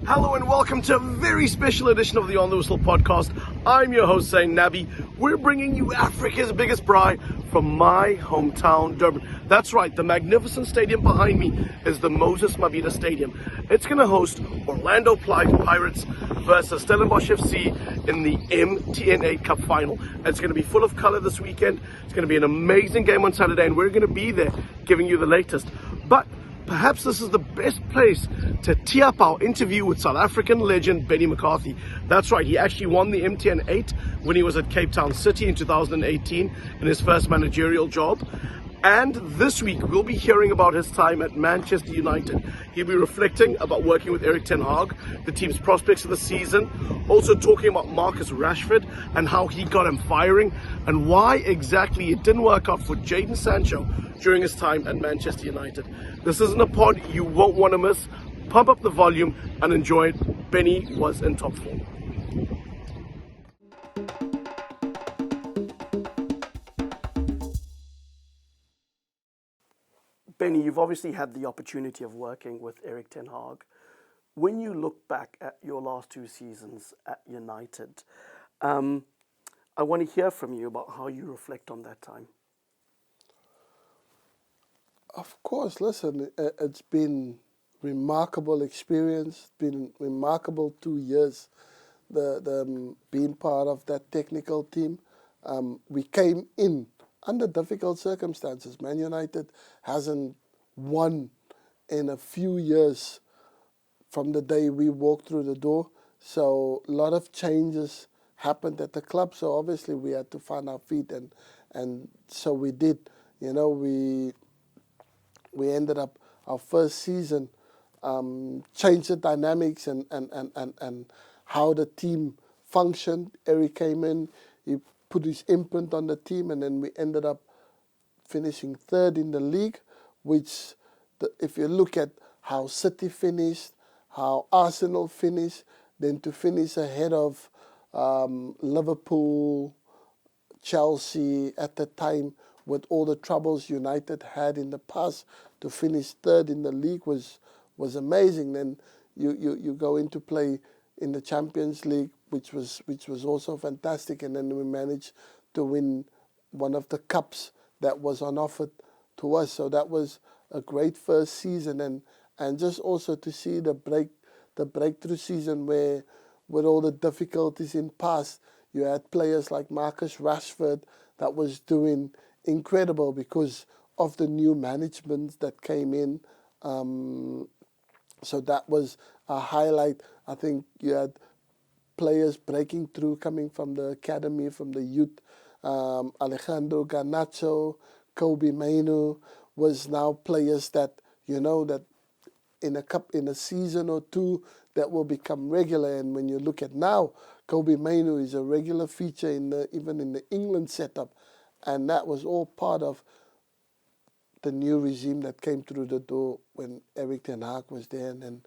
Hello and welcome to a very special edition of the On the Whistle podcast. I'm your host, Zayn Nabbi. We're bringing you Africa's biggest braai from my hometown, Durbs. That's right, the magnificent stadium behind me is the Moses Mabhida Stadium. It's going to host Orlando Pirates versus Stellenbosch FC in the MTN8 Cup final. It's going to be full of colour this weekend. It's going to be an amazing game on Saturday, and we're going to be there giving you the latest. But perhaps this is the best place to tee up our interview with South African legend Benni McCarthy. That's right, he actually won the MTN 8 when he was at Cape Town City in 2018 in his first managerial job. And this week we'll be hearing about his time at Manchester United. He'll be reflecting about working with Ten Hag, the team's prospects for the season, also talking about Marcus Rashford and how he got him firing, and why exactly it didn't work out for Jadon Sancho during his time at Manchester United. This isn't a pod you won't want to miss. Pump up the volume and enjoy it. Benni was in top form. Benni, you've obviously had the opportunity of working with Ten Hag. When you look back at your last two seasons at United, I want to hear from you about how you reflect on that time. Of course, listen, it's been remarkable experience, been remarkable 2 years, the being part of that technical team. We came in under difficult circumstances. Man United hasn't won in a few years from the day we walked through the door. So a lot of changes happened at the club. So obviously we had to find our feet, and so we did. You know, we ended up our first season, changed the dynamics and how the team functioned. Eric came in, he put his imprint on the team, and then we ended up finishing third in the league, which, if you look at how City finished, how Arsenal finished, then to finish ahead of Liverpool, Chelsea at the time, with all the troubles United had in the past, to finish third in the league was amazing. Then you go into play in the Champions League, which was also fantastic, and then we managed to win one of the cups that was on offer to us. So that was a great first season, and just also to see the breakthrough season where, with all the difficulties in past, you had players like Marcus Rashford that was doing incredible because of the new management that came in. So that was a highlight. I think you had players breaking through, coming from the academy, from the youth. Alejandro Garnacho, Kobe Mainoo was now players that, you know, that in a season or two that will become regular. And when you look at now, Kobe Mainoo is a regular feature even in the England setup. And that was all part of the new regime that came through the door when Ten Hag was there, and then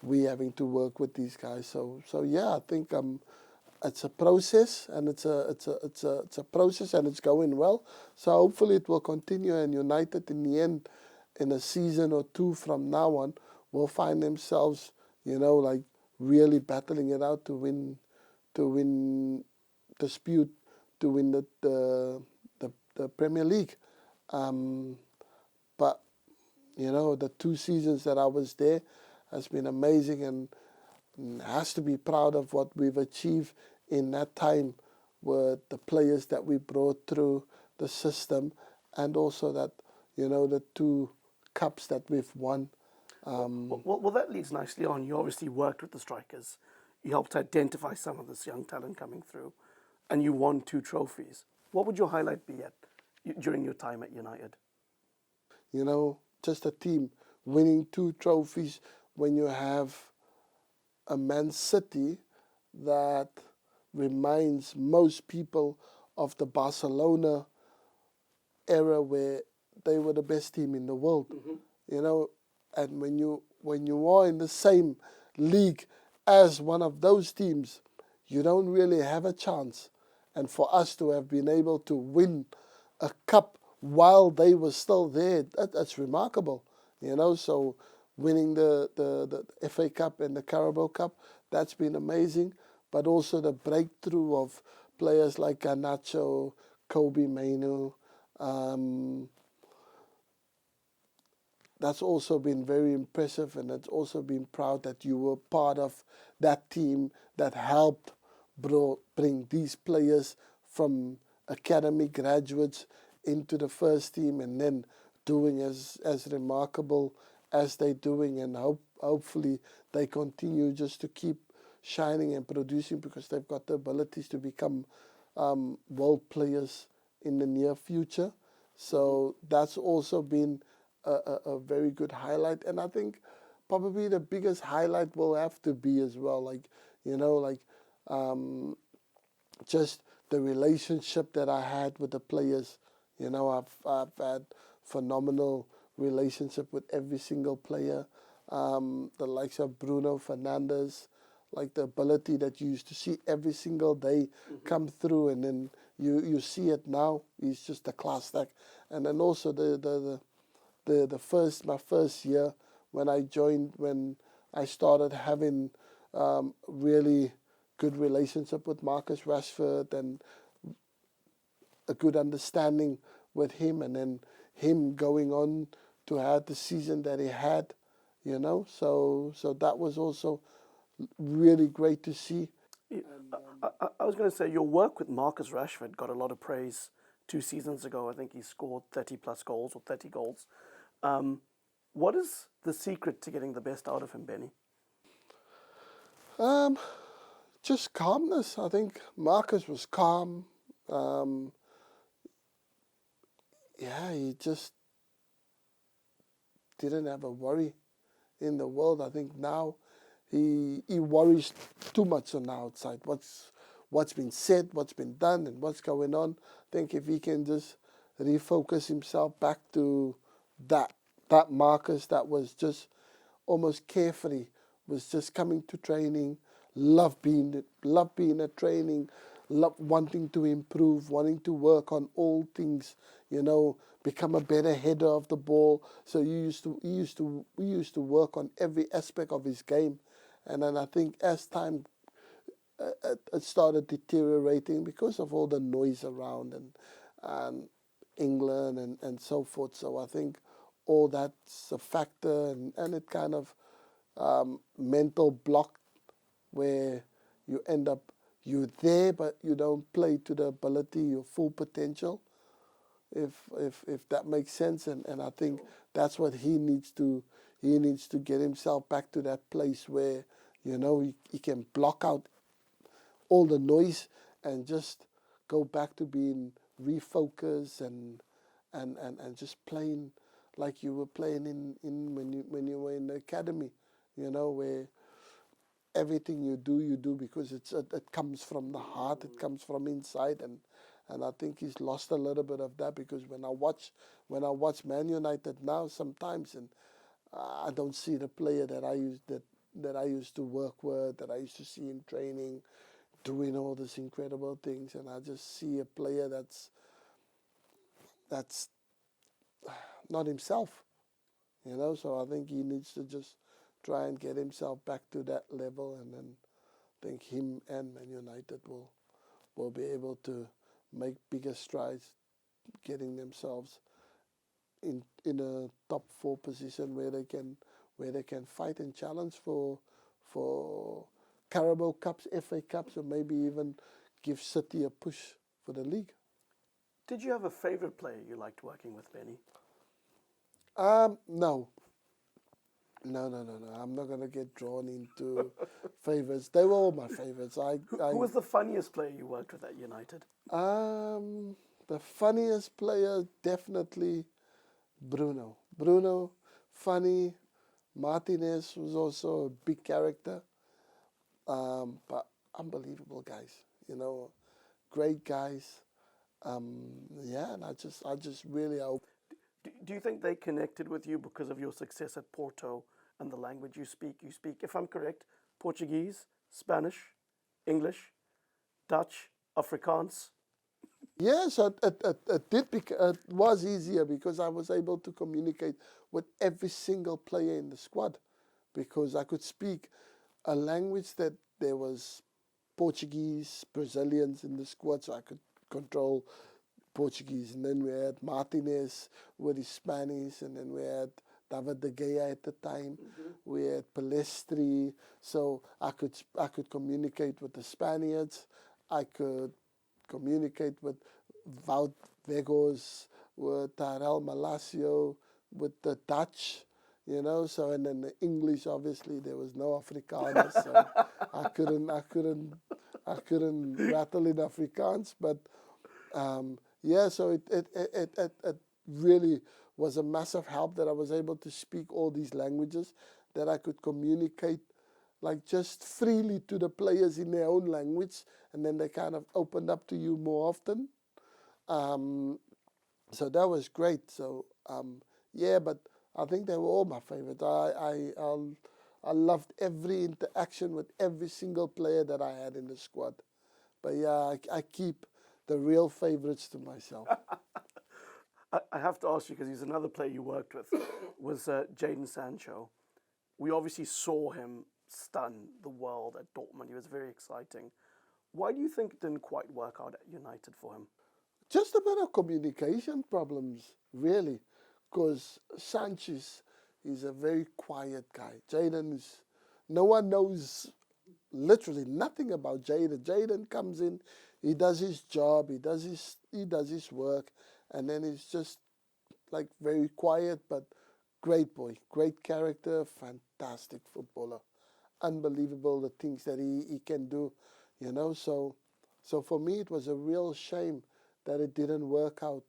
we having to work with these guys. So yeah, I think it's a process, and it's a process, and it's going well. So hopefully it will continue, and United in the end, in a season or two from now on, will find themselves, you know, like really battling it out to win dispute, to win the Premier League. But, you know, the 2 seasons that I was there has been amazing, and has to be proud of what we've achieved in that time with the players that we brought through the system, and also that, you know, the 2 cups that we've won. Well, that leads nicely on. You obviously worked with the strikers. You helped identify some of this young talent coming through, and you won 2 trophies. What would your highlight be during your time at United? You know, just a team winning 2 trophies when you have a Man City that reminds most people of the Barcelona era, where they were the best team in the world. Mm-hmm. You know, and when you are in the same league as one of those teams, you don't really have a chance. And for us to have been able to win a cup while they were still there, that's remarkable, you know. So winning the FA Cup and the Carabao Cup, that's been amazing. But also the breakthrough of players like Garnacho, Kobe Mainu, um, that's also been very impressive, and it's also been proud that you were part of that team that helped bring these players from academy graduates into the first team, and then doing as remarkable as they're doing, and hopefully they continue just to keep shining and producing, because they've got the abilities to become world players in the near future. So that's also been a very good highlight. And I think probably the biggest highlight will have to be as well, like, you know, like just the relationship that I had with the players. You know, I've had phenomenal relationship with every single player. The likes of Bruno Fernandes, like the ability that you used to see every single day come through, and then you see it now. He's just a class act. And then also my first year when I joined, when I started having really good relationship with Marcus Rashford, and a good understanding with him, and then him going on to have the season that he had, you know. So that was also really great to see. Yeah, I was going to say your work with Marcus Rashford got a lot of praise 2 seasons ago. I think he scored 30 plus goals or 30 goals. What is the secret to getting the best out of him, Benny? Um, just calmness. I think Marcus was calm. Um, yeah, he just didn't have a worry in the world. I think now he worries too much on the outside. What's been said, what's been done, and what's going on. I think if he can just refocus himself back to that Marcus that was just almost carefree, was just coming to training, love being at training, love wanting to improve, wanting to work on all things, you know, become a better header of the ball. So we used to work on every aspect of his game, and then I think as time it started deteriorating because of all the noise around, and England and so forth. So I think all that's a factor, and it kind of mental block where you end up, you're there but you don't play to the ability, your full potential, if that makes sense. And I think that's what he needs to get himself back to that place where, you know, he can block out all the noise and just go back to being refocused, and just playing like you were playing in when you were in the academy, you know, where everything you do because it comes from the heart, it comes from inside. And I think he's lost a little bit of that, because when I watch Man United now sometimes, and I don't see the player that I used to work with, that I used to see in training, doing all these incredible things, and I just see a player that's not himself, you know. So I think he needs to just try and get himself back to that level, and then I think him and Man United will be able to make bigger strides, getting themselves in a top 4 position where they can fight and challenge for Carabao Cups, FA Cups, or maybe even give City a push for the league. Did you have a favorite player you liked working with, Benny? No. No. I'm not gonna get drawn into favorites. They were all my favorites. Who was the funniest player you worked with at United? The funniest player, definitely Bruno. Bruno, funny. Martinez was also a big character. But unbelievable guys, you know, great guys. Yeah, and I just really hope. Do you think they connected with you because of your success at Porto and the language you speak? You speak, if I'm correct, Portuguese, Spanish, English, Dutch, Afrikaans. Yes, it was easier because I was able to communicate with every single player in the squad because I could speak a language that there was Portuguese, Brazilians in the squad, so I could control Portuguese. And then we had Martinez with his Spanish, and then we had David De Gea at the time. We had Palestri, so I could communicate with the Spaniards. I could communicate with Wout Weghorst, with Tyrell Malacio, with the Dutch, so and then the English, obviously there was no Afrikaners, so I couldn't rattle in Afrikaans, but yeah, so it really was a massive help that I was able to speak all these languages, that I could communicate like just freely to the players in their own language, and then they kind of opened up to you more often. So that was great. So yeah, but I think they were all my favorites. I loved every interaction with every single player that I had in the squad. But yeah, I keep the real favorites to myself. I have to ask you because he's another player you worked with, was Jadon Sancho. We obviously saw him stun the world at Dortmund. He was very exciting. Why do you think it didn't quite work out at United for him? Just a bit of communication problems, really, because Sanchez is a very quiet guy. Jadon is, no one knows literally nothing about Jadon. Jadon comes in, he does his job, he does his work, and then he's just like very quiet, but great boy, great character, fantastic footballer, unbelievable the things that he can do, So for me, it was a real shame that it didn't work out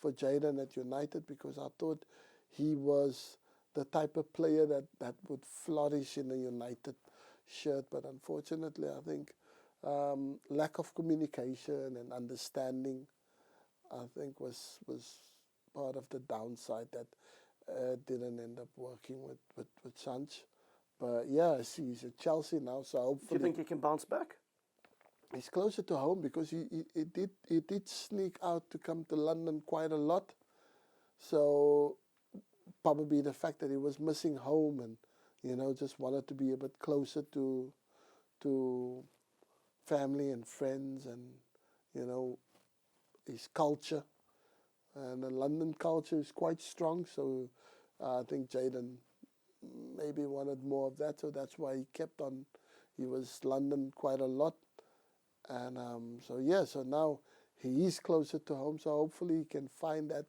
for Jadon at United because I thought he was the type of player that would flourish in a United shirt. But unfortunately, I think lack of communication and understanding, I think, was part of the downside that didn't end up working with Sanch. But yeah, I see he's at Chelsea now, so Do you hopefully think he can bounce back? he's closer to home because he did sneak out to come to London quite a lot. So probably the fact that he was missing home and just wanted to be a bit closer to family and friends and his culture. And the London culture is quite strong, so I think Jadon maybe wanted more of that, so that's why he kept on. He was London quite a lot, and so yeah, so now he is closer to home, so hopefully he can find that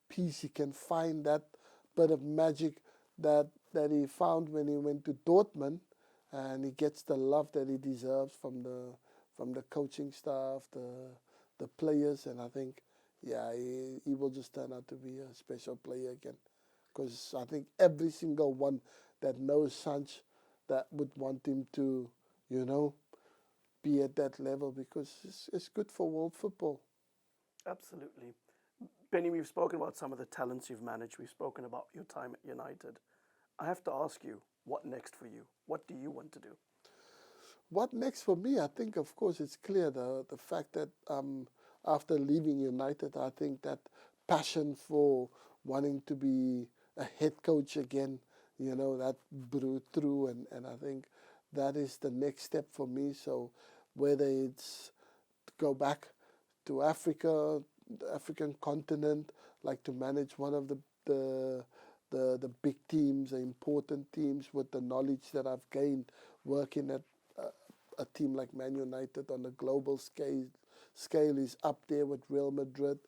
peace, he can find that bit of magic that he found when he went to Dortmund, and he gets the love that he deserves from the coaching staff, the players, and I think yeah, he will just turn out to be a special player again. Because I think every single one that knows Sanch that would want him to, be at that level because it's good for world football. Absolutely. Benny, we've spoken about some of the talents you've managed. We've spoken about your time at United. I have to ask you, what next for you? What do you want to do? What next for me? I think, of course, it's clear the fact that after leaving United, I think that passion for wanting to be a head coach again, that brewed through, and I think that is the next step for me. So whether it's to go back to Africa, the African continent, like to manage one of the big teams, the important teams with the knowledge that I've gained working at a team like Man United on a global scale is up there with Real Madrid,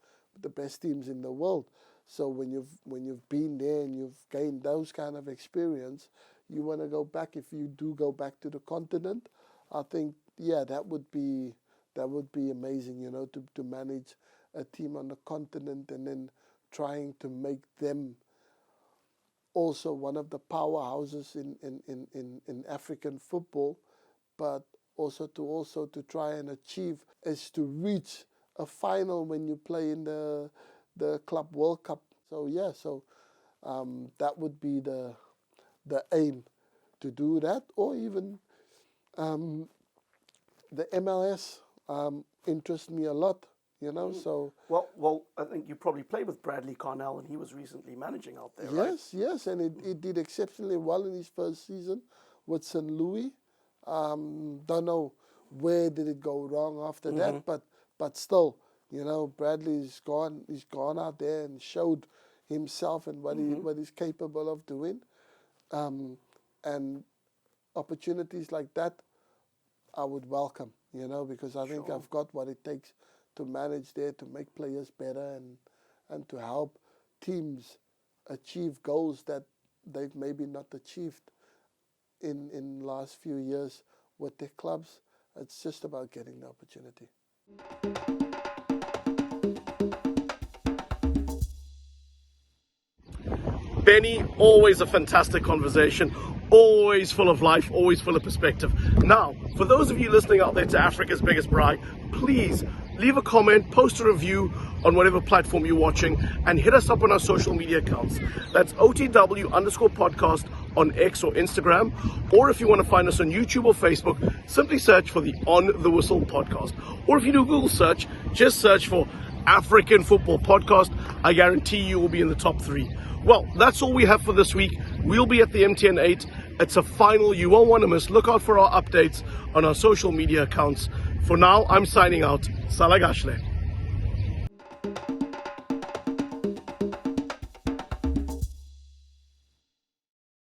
the best teams in the world. So when you've been there and you've gained those kind of experience, you want to go back. If you do go back to the continent, I think yeah, that would be amazing, to manage a team on the continent and then trying to make them also one of the powerhouses in African football, but also to try and achieve is to reach a final when you play in the Club World Cup. So yeah, that would be the aim to do that, or even the MLS interests me a lot. you know. So Well, I think you probably played with Bradley Carnell, and he was recently managing out there, right? yes, and he did exceptionally well in his first season with St. Louis. Don't know where did it go wrong after that, but still, you know, Bradley's gone. He's gone out there and showed himself and what he's capable of doing, and opportunities like that, I would welcome, you know, because I think I've got what it takes to manage there, to make players better, and to help teams achieve goals that they've maybe not achieved in last few years with their clubs. It's just about getting the opportunity. Benny, always a fantastic conversation, always full of life, always full of perspective. Now, for those of you listening out there to Africa's Biggest Braai, please leave a comment, post a review on whatever platform you're watching, and hit us up on our social media accounts. That's OTW_podcast on X or Instagram, or if you want to find us on YouTube or Facebook, simply search for the On the Whistle podcast. Or if you do Google search, just search for African Football Podcast. I guarantee you will be in the top 3. Well, that's all we have for this week. We'll be at the MTN 8. It's a final you won't want to miss. Look out for our updates on our social media accounts. For now, I'm signing out. Salagashle.